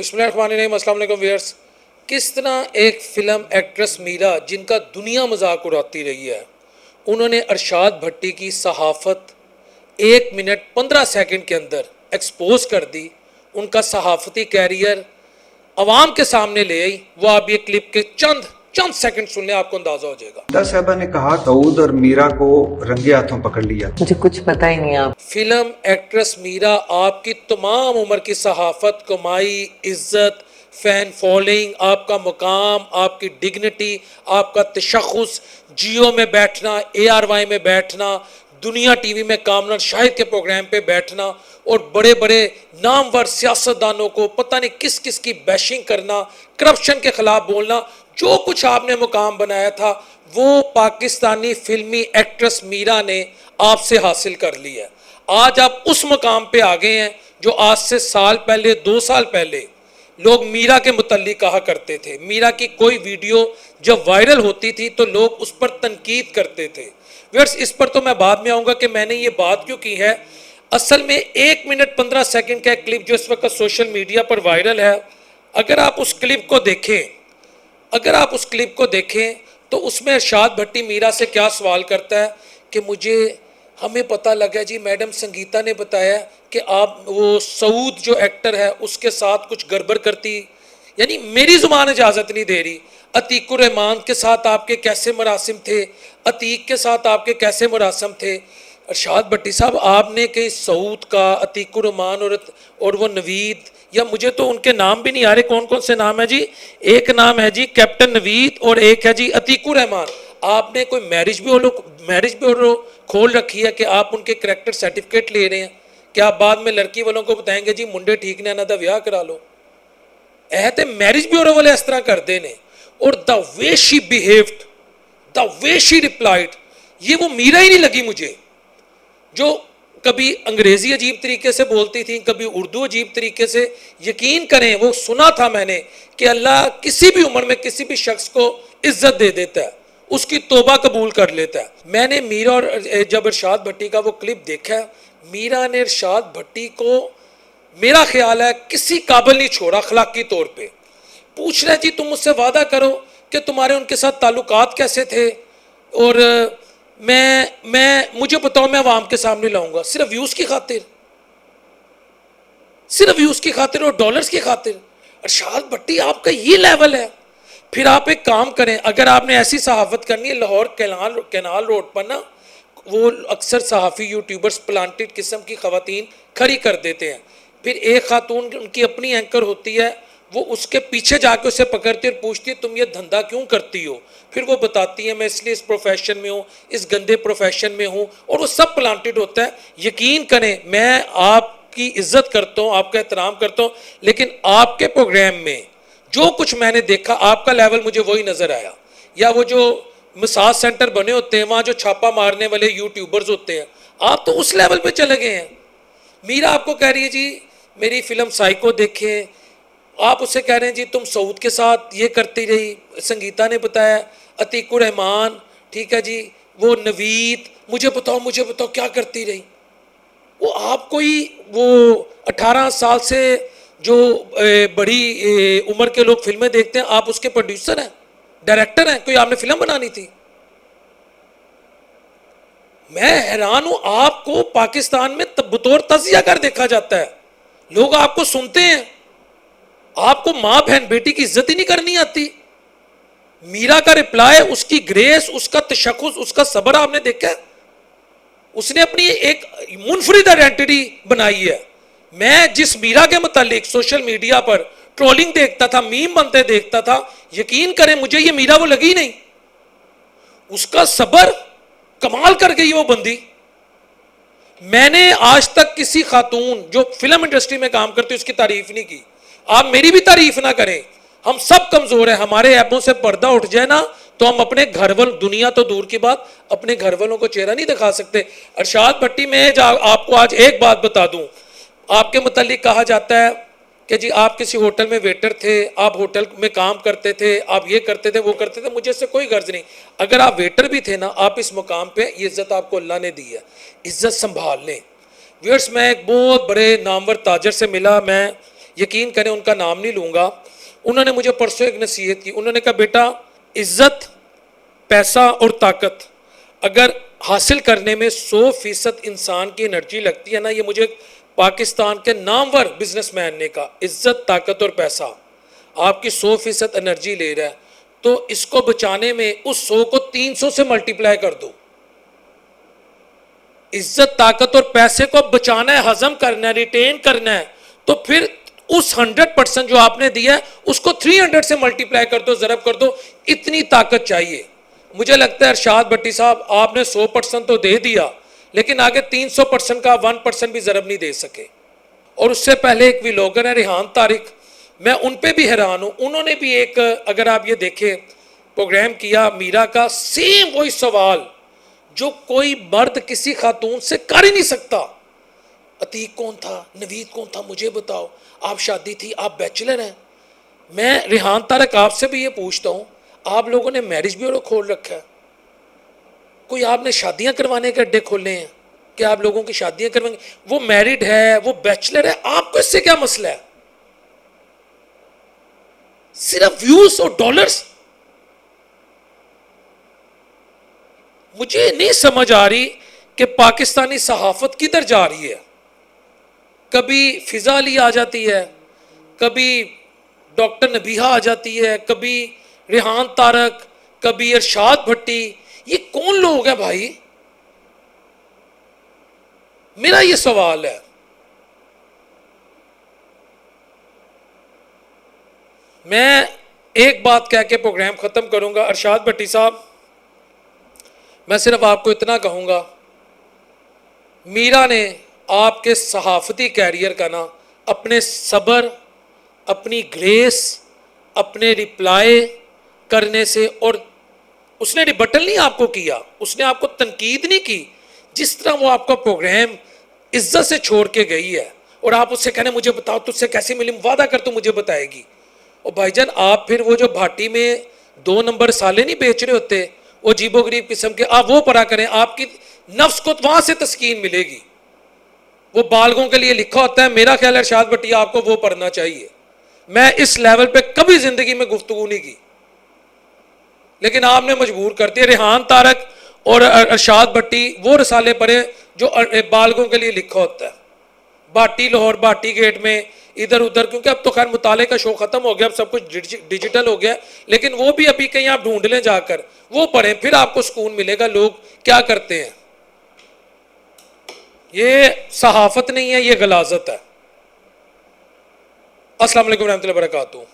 बिस्मिल्लाहिर्रहमानिर्रहीम। अस्सलाम वालेकुम व्यूअर्स। किस तरह एक फ़िल्म एक्ट्रेस मीरा, जिनका दुनिया मजाक उड़ाती रही है, उन्होंने अरशाद भट्टी की सहाफ़त 1 मिनट 15 सेकंड के अंदर एक्सपोज कर दी। उनका सहाफ़ती कैरियर आवाम के सामने ले आई। वो आप ये क्लिप के चंद सेकंड सुन लें, आपको अंदाजा हो जाएगा। दादा साहबा ने कहा सऊद और मीरा को रंगे हाथों पकड़ लिया। मुझे कुछ पता ही नहीं। आप फिल्म एक्ट्रेस मीरा आपकी तमाम उम्र की सहाफ़त, कमाई, इज़्ज़त, फ़ैन फॉलोइंग, आपका मुकाम, आपकी डिग्निटी, आपका तशख़्ख़ुस, जियो में बैठना, ARY में बैठना, दुनिया TV में कामरान शाहिद के प्रोग्राम पे बैठना और बड़े बड़े नामवर सियासतदानों को पता नहीं किस किस की बैशिंग करना, करप्शन के ख़िलाफ़ बोलना, जो कुछ आपने मुकाम बनाया था वो पाकिस्तानी फिल्मी एक्ट्रेस मीरा ने आपसे हासिल कर लिया है। आज आप उस मुकाम पे आ गए हैं जो आज से साल पहले, 2 साल पहले लोग मीरा के मुतल्लिक कहा करते थे। मीरा की कोई वीडियो जब वायरल होती थी तो लोग उस पर तनकीद करते थे। व्यूअर्स, इस पर तो मैं बाद में आऊँगा कि मैंने ये बात क्यों की है। असल में 1 मिनट 15 सेकंड का क्लिप जो इस वक्त सोशल मीडिया पर वायरल है, अगर आप उस क्लिप को देखें तो उसमें अरशाद भट्टी मीरा से क्या सवाल करता है कि हमें पता लगा जी, मैडम संगीता ने बताया कि आप वो सऊद जो एक्टर है उसके साथ कुछ गड़बड़ करती, यानी मेरी ज़ुबान इजाज़त नहीं दे रही। अतीकुर रहमान के साथ आपके कैसे मरासिम थे, अतीक के साथ आपके कैसे मरासिम थे। अरशाद भट्टी साहब, आपने कहीं सऊद का, अतीकुर रहमान और वो नवीद, या मुझे तो उनके नाम भी नहीं आ रहे, कौन कौन से नाम है जी। एक नाम है जी कैप्टन नवीद और एक है जी अतीकुर रहमान। आपने कोई मैरिज ब्यूरो खोल रखी है कि आप उनके करैक्टर सर्टिफिकेट ले रहे हैं? क्या आप बाद में लड़की वालों को बताएंगे जी मुंडे ठीक ने ना दा विआह करा लो? तो मैरिज ब्यूरो वाले इस तरह करते ने। और the way she behaved, the way she replied, ये वो मीरा ही नहीं लगी मुझे, जो कभी अंग्रेजी अजीब तरीके से बोलती थी, कभी उर्दू अजीब तरीके से। यकीन करें, वो सुना था मैंने कि अल्लाह किसी भी उम्र में किसी भी शख्स को इज्जत दे देता है, उसकी तौबा कबूल कर लेता है। मैंने मीरा और जब अरशाद भट्टी का वो क्लिप देखा, मीरा ने अरशाद भट्टी को, मेरा ख्याल है, किसी काबिल नहीं छोड़ा अखलाकी तौर पे। पूछ रहे जी तुम मुझसे वादा करो कि तुम्हारे उनके साथ ताल्लुकात कैसे थे, और मुझे बताओ, मैं आवाम के सामने लाऊंगा सिर्फ व्यूज़ की खातिर और डॉलर्स की खातिर। अरशाद भट्टी, आपका ये लेवल है। फिर आप एक काम करें, अगर आपने ऐसी सहाफ़त करनी है, लाहौर कैनाल रोड पर ना वो अक्सर सहाफ़ी यूट्यूबर्स प्लांटेड किस्म की ख़वातीन खड़ी कर देते हैं। फिर एक खातून, उनकी अपनी एंकर होती है, वो उसके पीछे जाके उसे पकड़ती है और पूछती है तुम ये धंधा क्यों करती हो? फिर वो बताती है मैं इसलिए इस प्रोफेशन में हूँ, इस गंदे प्रोफेशन में हूँ, और वो सब प्लांटेड होता है। यकीन करें, मैं आपकी इज्जत करता हूँ, आपका एहतराम करता हूँ, लेकिन आपके प्रोग्राम में जो कुछ मैंने देखा, आपका लेवल मुझे वही नज़र आया। या वो जो मसाज सेंटर बने होते हैं, वहाँ जो छापा मारने वाले यूट्यूबर्स होते हैं, आप तो उस लेवल पे चले गए हैं। मीरा आपको कह रही है जी मेरी फिल्म साइको देखें, आप उससे कह रहे हैं जी तुम सऊद के साथ ये करती रही, संगीता ने बताया, अतीकुर रहमान, ठीक है जी, वो नवीद, मुझे बताओ क्या करती रही। वो आपको ही, वो 18 साल से जो बड़ी उम्र के लोग फिल्में देखते हैं, आप उसके प्रोड्यूसर हैं, डायरेक्टर हैं, कोई आपने फिल्म बनानी थी। मैं हैरान हूं, आपको पाकिस्तान में बतौर तजिया कर देखा जाता है, लोग आपको सुनते हैं, आपको माँ बहन बेटी की इज्जत ही नहीं करनी आती। मीरा का रिप्लाई, उसकी ग्रेस, उसका तशख़्ख़ुस, उसका सब्र आपने देखा। उसने अपनी एक मुनफरिद आइडेंटिटी बनाई है। मैं जिस मीरा के मुतालिक सोशल मीडिया पर ट्रोलिंग देखता था, मीम बनते देखता था, यकीन करें मुझे ये मीरा वो लगी नहीं। उसका सब्र कमाल कर गई वो बंदी। मैंने आज तक किसी खातून जो फिल्म इंडस्ट्री में काम करती उसकी तारीफ नहीं की। आप मेरी भी तारीफ ना करें, हम सब कमजोर हैं। हमारे ऐबों से पर्दा उठ जाए ना तो हम अपने घर वालों, दुनिया तो दूर की बात, अपने घर वालों को चेहरा नहीं दिखा सकते। अरशाद भट्टी, में आपको आज एक बात बता दूं, आपके मुतालिक कहा जाता है कि जी आप किसी होटल में वेटर थे, आप होटल में काम करते थे, आप ये करते थे, वो करते थे। मुझे इससे कोई गर्ज नहीं। अगर आप वेटर भी थे ना, आप इस मुकाम पे, ये इज्जत आपको अल्लाह ने दी है, इज्जत संभाल लें। व्यूअर्स, मैं एक बहुत बड़े नामवर ताजर से मिला। मैं یقین کریں ان کا نام نہیں لوں گا, انہوں نے مجھے پرسوں ایک نصیحت کی. انہوں نے کہا بیٹا عزت, پیسہ اور طاقت اگر حاصل کرنے میں 100% انسان کی انرجی لگتی ہے نا, یہ مجھے پاکستان کے نامور بزنس مین نے کہا, عزت طاقت اور پیسہ آپ کی 100% انرجی لے رہا ہے, تو اس کو بچانے میں اس 100 کو 300 سے ملٹیپلائی کر دو. عزت طاقت اور پیسے کو بچانا ہے, ہضم کرنا ہے, ریٹین کرنا ہے, تو پھر اس 100% جو آپ نے دیا ہے اس کو 300 سے ملٹیپلائی کر دو, ضرب کر دو. اتنی طاقت چاہیے. مجھے لگتا ہے ارشاد بھٹی صاحب آپ نے 100% تو دے دیا, لیکن آگے 300% کا 1% بھی ضرب نہیں دے سکے. اور اس سے پہلے ایک ویلوگر ہے ریحان طارق, میں ان پہ بھی حیران ہوں. انہوں نے بھی ایک, اگر آپ یہ دیکھیں, پروگرام کیا میرا کا, سیم وہی سوال جو کوئی مرد کسی خاتون سے کر ہی نہیں سکتا. عتیق کون تھا, نوید کون تھا, مجھے بتاؤ, آپ شادی تھی, آپ بیچلر ہیں. میں ریحان طارق آپ سے بھی یہ پوچھتا ہوں, آپ لوگوں نے میرج بیورو کھول رکھا ہے, کوئی آپ نے شادیاں کروانے کے اڈے کھولے ہیں کہ آپ لوگوں کی شادیاں کروائیں گے؟ وہ میرڈ ہے, وہ بیچلر ہے, آپ کو اس سے کیا مسئلہ ہے؟ صرف ویوز اور ڈالرز. مجھے نہیں سمجھ آ رہی کہ پاکستانی صحافت کدھر جا رہی ہے. کبھی فضا علی آ جاتی ہے, کبھی ڈاکٹر نبیہہ آ جاتی ہے, کبھی ریحان طارق, کبھی ارشاد بھٹی. یہ کون لوگ ہیں بھائی؟ میرا یہ سوال ہے. میں ایک بات کہہ کے پروگرام ختم کروں گا. ارشاد بھٹی صاحب, میں صرف آپ کو اتنا کہوں گا, میرا نے آپ کے صحافتی کیریئر کا نا اپنے صبر, اپنی گریس, اپنے رپلائی کرنے سے, اور اس نے ریبٹل نہیں آپ کو کیا, اس نے آپ کو تنقید نہیں کی, جس طرح وہ آپ کا پروگرام عزت سے چھوڑ کے گئی ہے, اور آپ اس سے کہنے مجھے بتاؤ تجھ سے کیسی ملی, وعدہ کر تو مجھے بتائے گی. اور بھائی جان آپ پھر وہ جو بھاٹی میں 2 نمبر سالے نہیں بیچ رہے ہوتے, وہ عجیب و غریب قسم کے, آپ وہ پڑھا کریں, آپ کی نفس کو وہاں سے تسکین ملے گی. وہ بالغوں کے لیے لکھا ہوتا ہے, میرا خیال ہے ارشاد بھٹی آپ کو وہ پڑھنا چاہیے. میں اس لیول پہ کبھی زندگی میں گفتگو نہیں کی, لیکن آپ نے مجبور کر دیا. ریحان طارق اور ارشاد بھٹی وہ رسالے پڑھے جو بالغوں کے لیے لکھا ہوتا ہے, بھاٹی لاہور, بھاٹی گیٹ میں, ادھر ادھر, کیونکہ اب تو خیر مطالعے کا شو ختم ہو گیا, اب سب کچھ ڈیجیٹل ہو گیا, لیکن وہ بھی ابھی کہیں آپ ڈھونڈ لیں جا کر, وہ پڑھیں, پھر آپ کو سکون ملے گا لوگ کیا کرتے ہیں. یہ صحافت نہیں ہے, یہ غلاظت ہے. السلام علیکم ورحمۃ اللہ وبرکاتہ.